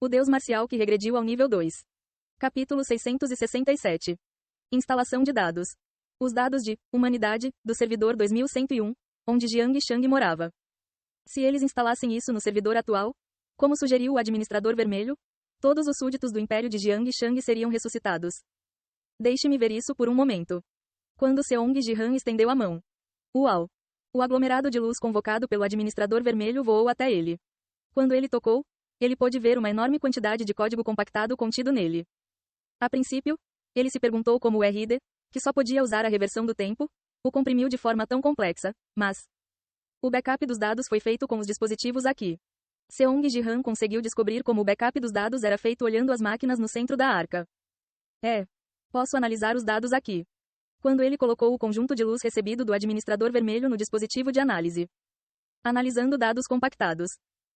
O Deus Marcial que regrediu ao nível 2. Capítulo 667. Instalação de dados. Os dados de humanidade do servidor 2101, onde Jiang Shang morava. Se eles instalassem isso no servidor atual, como sugeriu o administrador vermelho, todos os súditos do império de Jiang Shang seriam ressuscitados. Deixe-me ver isso por um momento. Quando Seong Jihan estendeu a mão. Uau! O aglomerado de luz convocado pelo administrador vermelho voou até ele. Quando ele tocou, ele pôde ver uma enorme quantidade de código compactado contido nele. A princípio, ele se perguntou como o RD, que só podia usar a reversão do tempo, o comprimiu de forma tão complexa, mas o backup dos dados foi feito com os dispositivos aqui. Seong Jihan conseguiu descobrir como o backup dos dados era feito olhando as máquinas no centro da arca. Posso analisar os dados aqui. Quando ele colocou o conjunto de luz recebido do administrador vermelho no dispositivo de análise. Analisando dados compactados.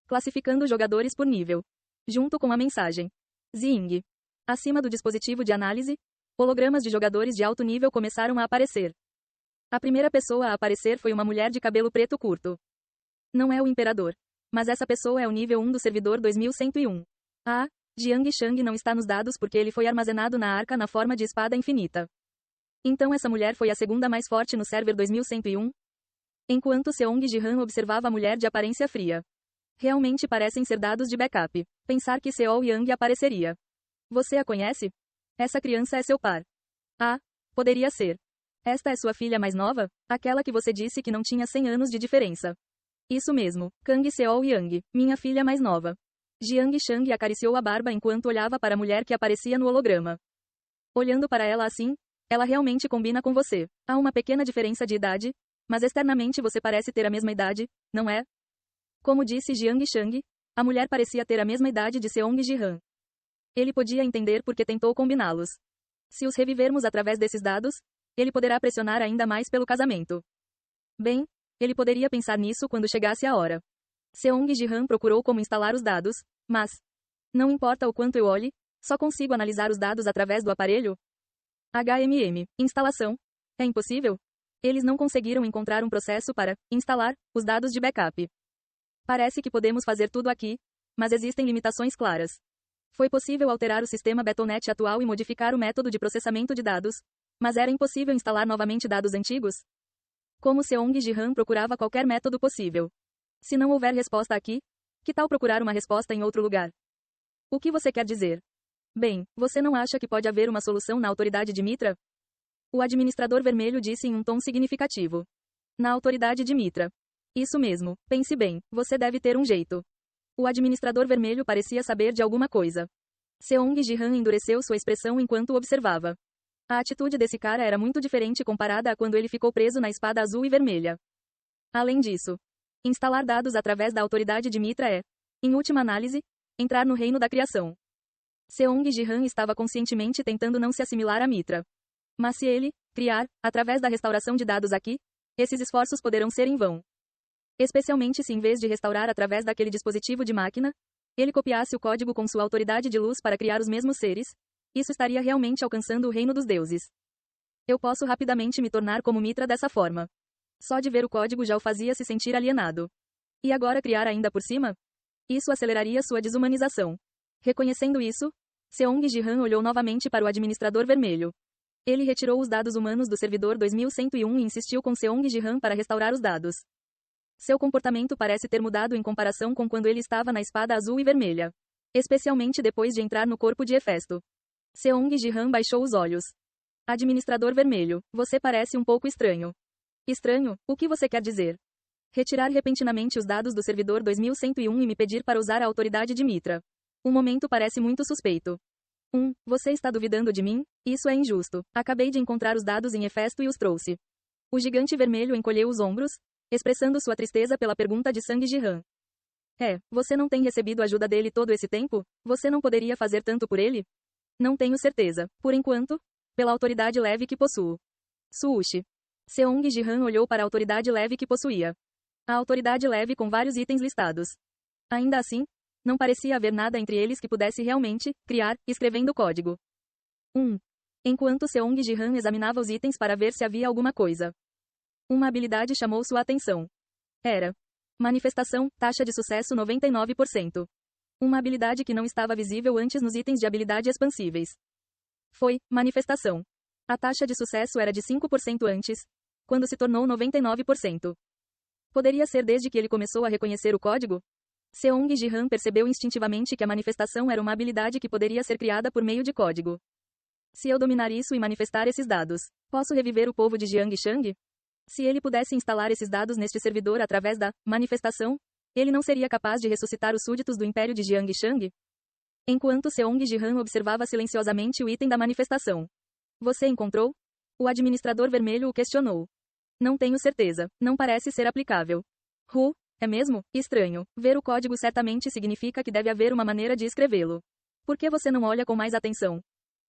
Classificando jogadores por nível. Junto com a mensagem. Zing. Acima do dispositivo de análise, hologramas de jogadores de alto nível começaram a aparecer. A primeira pessoa a aparecer foi uma mulher de cabelo preto curto. Não é o imperador. Mas essa pessoa é o nível 1 do servidor 2101. Jiang Shang não está nos dados porque ele foi armazenado na arca na forma de espada infinita. Então essa mulher foi a segunda mais forte no server 2101? Enquanto Seong Jihan observava a mulher de aparência fria. Realmente parecem ser dados de backup. Pensar que Seol Yang apareceria. Você a conhece? Essa criança é seu par. Poderia ser. Esta é sua filha mais nova? Aquela que você disse que não tinha 100 anos de diferença. Isso mesmo, Kang Seol Yang, minha filha mais nova. Jiang Shang acariciou a barba enquanto olhava para a mulher que aparecia no holograma. Olhando para ela assim, ela realmente combina com você. Há uma pequena diferença de idade, mas externamente você parece ter a mesma idade, não é? Como disse Jiang Shang, a mulher parecia ter a mesma idade de Seong Jihan. Ele podia entender porque tentou combiná-los. Se os revivermos através desses dados, ele poderá pressionar ainda mais pelo casamento. Bem, ele poderia pensar nisso quando chegasse a hora. Seong Jihan procurou como instalar os dados, mas não importa o quanto eu olhe, só consigo analisar os dados através do aparelho. Instalação. É impossível? Eles não conseguiram encontrar um processo para instalar os dados de backup. Parece que podemos fazer tudo aqui, mas existem limitações claras. Foi possível alterar o sistema Battle.net atual e modificar o método de processamento de dados, mas era impossível instalar novamente dados antigos? Como Seong Jihan procurava qualquer método possível. Se não houver resposta aqui, que tal procurar uma resposta em outro lugar? O que você quer dizer? Bem, você não acha que pode haver uma solução na autoridade de Mitra? O administrador vermelho disse em um tom significativo. Na autoridade de Mitra. Isso mesmo, pense bem, você deve ter um jeito. O administrador vermelho parecia saber de alguma coisa. Seong Jihan endureceu sua expressão enquanto o observava. A atitude desse cara era muito diferente comparada a quando ele ficou preso na espada azul e vermelha. Além disso, instalar dados através da autoridade de Mitra é, em última análise, entrar no reino da criação. Seong Jihan estava conscientemente tentando não se assimilar a Mitra. Mas se ele criar, através da restauração de dados aqui, esses esforços poderão ser em vão. Especialmente se em vez de restaurar através daquele dispositivo de máquina, ele copiasse o código com sua autoridade de luz para criar os mesmos seres, isso estaria realmente alcançando o reino dos deuses. Eu posso rapidamente me tornar como Mitra dessa forma. Só de ver o código já o fazia se sentir alienado. E agora criar ainda por cima? Isso aceleraria sua desumanização. Reconhecendo isso, Seong Jihan olhou novamente para o administrador vermelho. Ele retirou os dados humanos do servidor 2101 e insistiu com Seong Jihan para restaurar os dados. Seu comportamento parece ter mudado em comparação com quando ele estava na espada azul e vermelha. Especialmente depois de entrar no corpo de Hefesto. Seong Jihan baixou os olhos. Administrador vermelho, você parece um pouco estranho. Estranho? O que você quer dizer? Retirar repentinamente os dados do servidor 2101 e me pedir para usar a autoridade de Mitra. O momento parece muito suspeito. Você está duvidando de mim? Isso é injusto. Acabei de encontrar os dados em Hefesto e os trouxe. O gigante vermelho encolheu os ombros, expressando sua tristeza pela pergunta de Sang Jihan. Você não tem recebido ajuda dele todo esse tempo? Você não poderia fazer tanto por ele? Não tenho certeza. Por enquanto, pela autoridade leve que possuo. Sushi. Seong Jihan olhou para a autoridade leve que possuía. A autoridade leve com vários itens listados. Ainda assim, não parecia haver nada entre eles que pudesse realmente criar, escrevendo o código. Enquanto Seong Jihan examinava os itens para ver se havia alguma coisa. Uma habilidade chamou sua atenção. Era. Manifestação, taxa de sucesso 99%. Uma habilidade que não estava visível antes nos itens de habilidade expansíveis. Foi manifestação. A taxa de sucesso era de 5% antes, quando se tornou 99%. Poderia ser desde que ele começou a reconhecer o código? Seong Ji-han percebeu instintivamente que a manifestação era uma habilidade que poderia ser criada por meio de código. Se eu dominar isso e manifestar esses dados, posso reviver o povo de Jiangshang? Se ele pudesse instalar esses dados neste servidor através da manifestação, ele não seria capaz de ressuscitar os súditos do Império de Jiangshang? Enquanto Seong Ji-han observava silenciosamente o item da manifestação. Você encontrou? O administrador vermelho o questionou. Não tenho certeza, não parece ser aplicável. É mesmo? Estranho. Ver o código certamente significa que deve haver uma maneira de escrevê-lo. Por que você não olha com mais atenção?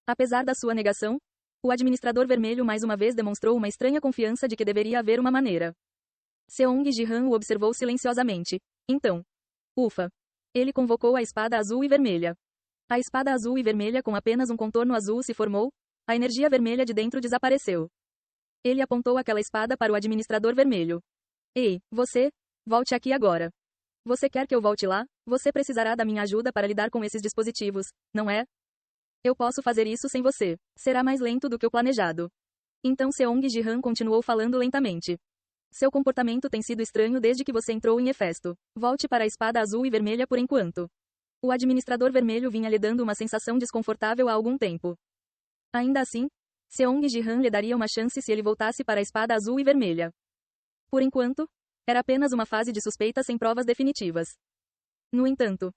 Apesar da sua negação, o administrador vermelho mais uma vez demonstrou uma estranha confiança de que deveria haver uma maneira. Seong Ji-han o observou silenciosamente. Então. Ufa. Ele convocou a espada azul e vermelha. A espada azul e vermelha com apenas um contorno azul se formou, a energia vermelha de dentro desapareceu. Ele apontou aquela espada para o administrador vermelho. Ei, você, volte aqui agora. Você quer que eu volte lá? Você precisará da minha ajuda para lidar com esses dispositivos, não é? Eu posso fazer isso sem você. Será mais lento do que o planejado. Então Seong Ji-han continuou falando lentamente. Seu comportamento tem sido estranho desde que você entrou em Hefesto. Volte para a espada azul e vermelha por enquanto. O administrador vermelho vinha lhe dando uma sensação desconfortável há algum tempo. Ainda assim, Seong Ji-han lhe daria uma chance se ele voltasse para a espada azul e vermelha. Por enquanto, era apenas uma fase de suspeita sem provas definitivas. No entanto,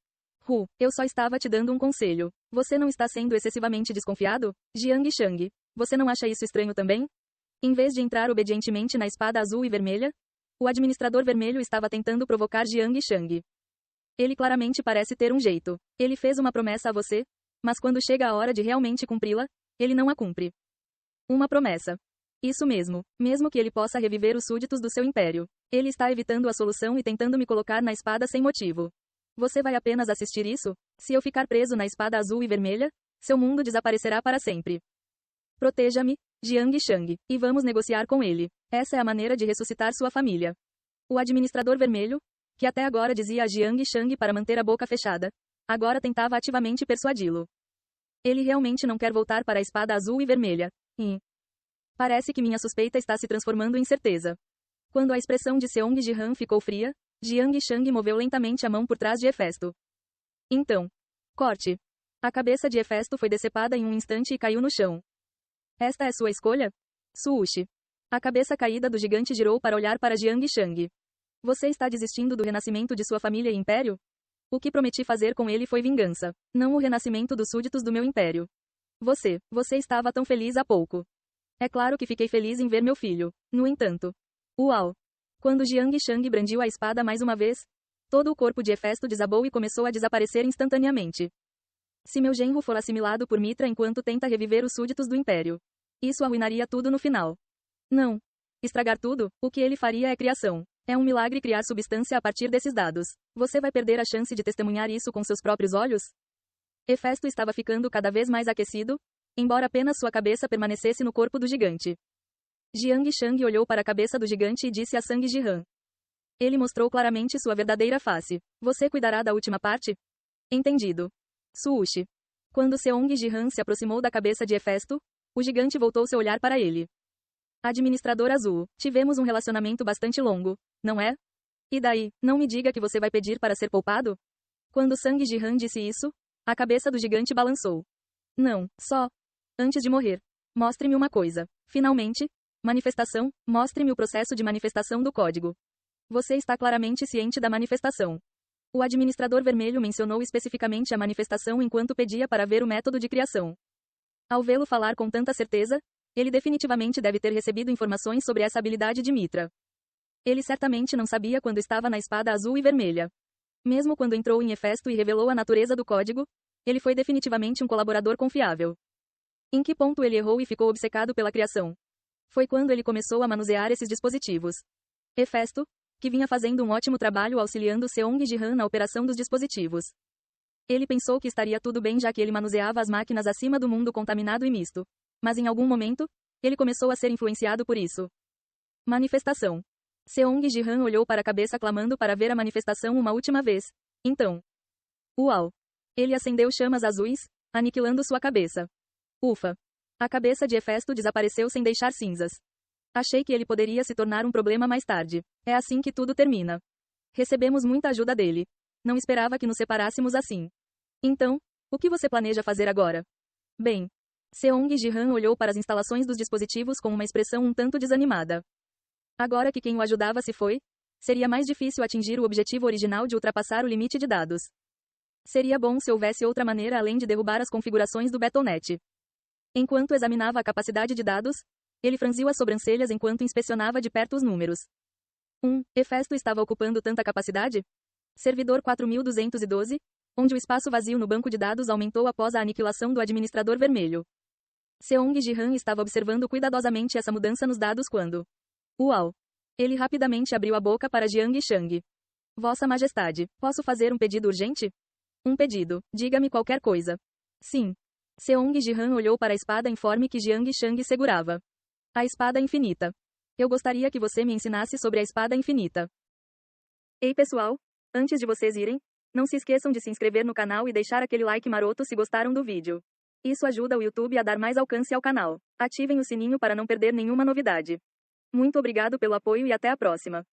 eu só estava te dando um conselho. Você não está sendo excessivamente desconfiado? Jiangshang, você não acha isso estranho também? Em vez de entrar obedientemente na espada azul e vermelha, o administrador vermelho estava tentando provocar Jiangshang. Ele claramente parece ter um jeito. Ele fez uma promessa a você, mas quando chega a hora de realmente cumpri-la, ele não a cumpre. Uma promessa. Isso mesmo, mesmo que ele possa reviver os súditos do seu império. Ele está evitando a solução e tentando me colocar na espada sem motivo. Você vai apenas assistir isso? Se eu ficar preso na espada azul e vermelha, seu mundo desaparecerá para sempre. Proteja-me, Jiangshang, e vamos negociar com ele. Essa é a maneira de ressuscitar sua família. O administrador vermelho, que até agora dizia a Jiangshang para manter a boca fechada, agora tentava ativamente persuadi-lo. Ele realmente não quer voltar para a espada azul e vermelha. Parece que minha suspeita está se transformando em certeza. Quando a expressão de Seong Ji-han ficou fria, Jiangshang moveu lentamente a mão por trás de Hefesto. Então. Corte. A cabeça de Hefesto foi decepada em um instante e caiu no chão. Esta é sua escolha? Suushi. A cabeça caída do gigante girou para olhar para Jiangshang. Você está desistindo do renascimento de sua família e império? O que prometi fazer com ele foi vingança, não o renascimento dos súditos do meu império. Você estava tão feliz há pouco. É claro que fiquei feliz em ver meu filho. No entanto. Uau! Quando Jiangshang brandiu a espada mais uma vez, todo o corpo de Hefesto desabou e começou a desaparecer instantaneamente. Se meu genro for assimilado por Mitra enquanto tenta reviver os súditos do império, isso arruinaria tudo no final. Não. Estragar tudo, o que ele faria é criação. É um milagre criar substância a partir desses dados. Você vai perder a chance de testemunhar isso com seus próprios olhos? Hefesto estava ficando cada vez mais aquecido, embora apenas sua cabeça permanecesse no corpo do gigante. Jiangshang olhou para a cabeça do gigante e disse a Sang Ji-han. Ele mostrou claramente sua verdadeira face. Você cuidará da última parte? Entendido. Suushi. Quando Seong Ji-han se aproximou da cabeça de Hefesto, o gigante voltou seu olhar para ele. Administrador Azul, tivemos um relacionamento bastante longo, não é? E daí, não me diga que você vai pedir para ser poupado? Quando Sang Ji-han disse isso, a cabeça do gigante balançou. Não, só. Antes de morrer. Mostre-me uma coisa. Finalmente. Manifestação, mostre-me o processo de manifestação do código. Você está claramente ciente da manifestação. O administrador vermelho mencionou especificamente a manifestação enquanto pedia para ver o método de criação. Ao vê-lo falar com tanta certeza, ele definitivamente deve ter recebido informações sobre essa habilidade de Mitra. Ele certamente não sabia quando estava na espada azul e vermelha. Mesmo quando entrou em Hefesto e revelou a natureza do código, ele foi definitivamente um colaborador confiável. Em que ponto ele errou e ficou obcecado pela criação? Foi quando ele começou a manusear esses dispositivos. Hefesto, que vinha fazendo um ótimo trabalho auxiliando Seong Ji-han na operação dos dispositivos. Ele pensou que estaria tudo bem já que ele manuseava as máquinas acima do mundo contaminado e misto. Mas em algum momento, ele começou a ser influenciado por isso. Manifestação. Seong Ji-han olhou para a cabeça clamando para ver a manifestação uma última vez. Então. Uau! Ele acendeu chamas azuis, aniquilando sua cabeça. Ufa! A cabeça de Hefesto desapareceu sem deixar cinzas. Achei que ele poderia se tornar um problema mais tarde. É assim que tudo termina. Recebemos muita ajuda dele. Não esperava que nos separássemos assim. Então, o que você planeja fazer agora? Bem. Seong Ji-han olhou para as instalações dos dispositivos com uma expressão um tanto desanimada. Agora que quem o ajudava se foi, seria mais difícil atingir o objetivo original de ultrapassar o limite de dados. Seria bom se houvesse outra maneira além de derrubar as configurações do Battle.net. Enquanto examinava a capacidade de dados, ele franziu as sobrancelhas enquanto inspecionava de perto os números. Hefesto estava ocupando tanta capacidade? Servidor 4212, onde o espaço vazio no banco de dados aumentou após a aniquilação do administrador vermelho. Seong Ji-han estava observando cuidadosamente essa mudança nos dados quando... Uau! Ele rapidamente abriu a boca para Jiang Shang. Vossa Majestade, posso fazer um pedido urgente? Um pedido, diga-me qualquer coisa. Sim. Seong Ji-han olhou para a espada informe que Jiang Shang segurava. A espada infinita. Eu gostaria que você me ensinasse sobre a espada infinita. Ei pessoal, antes de vocês irem, não se esqueçam de se inscrever no canal e deixar aquele like maroto se gostaram do vídeo. Isso ajuda o YouTube a dar mais alcance ao canal. Ativem o sininho para não perder nenhuma novidade. Muito obrigado pelo apoio e até a próxima.